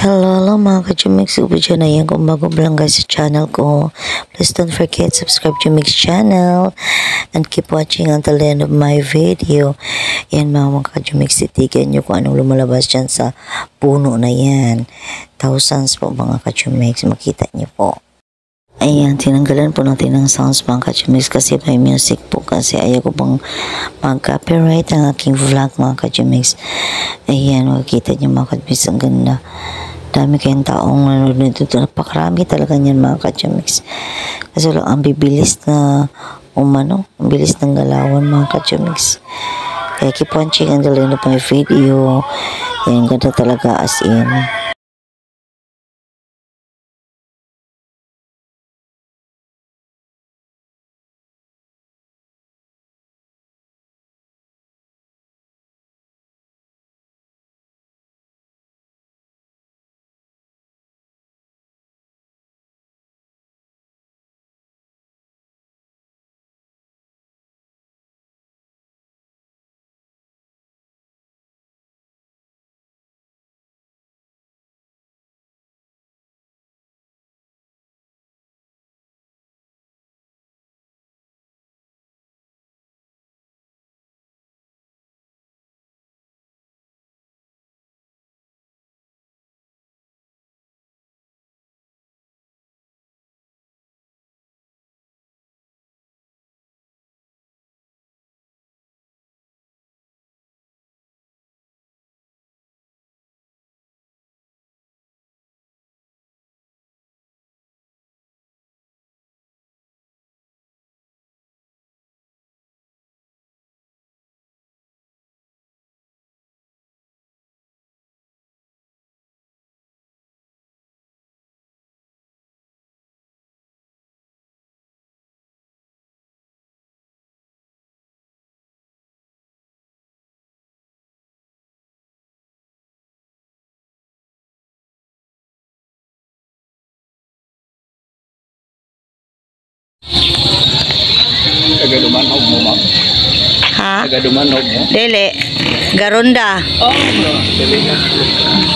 Hello mga ka-Jumix, ubudyo na yan kung bago lang guys sa channel ko. Please don't forget subscribe Jumix channel and keep watching until the end of my video. Yan mga ka-Jumix, titigan nyo kung anong lumalabas dyan sa puno na yan. Thousands po mga ka-Jumix, makita nyo po. Ayan, tinanggalan po natin ng sounds mga ka-Jumix kasi may music po kasi ayaw ko pong mag-copyright ang aking vlog mga ka-Jumix. Ayan, makikita nyo mga ka-Jumix, ang ganda. Dami kayong taong nanonood dito. Napakarami talaga niyan mga ka-Jumix. Kasi lang ang bibilis na ang bilis ng galawan mga ka-Jumix. Kaya keep watching ang dalhin na pang video. Yan, ganda talaga as in. Tagadumanog mo, ma'am. Ha? Tagadumanog mo. Dili. Garonda. Oh, dili na.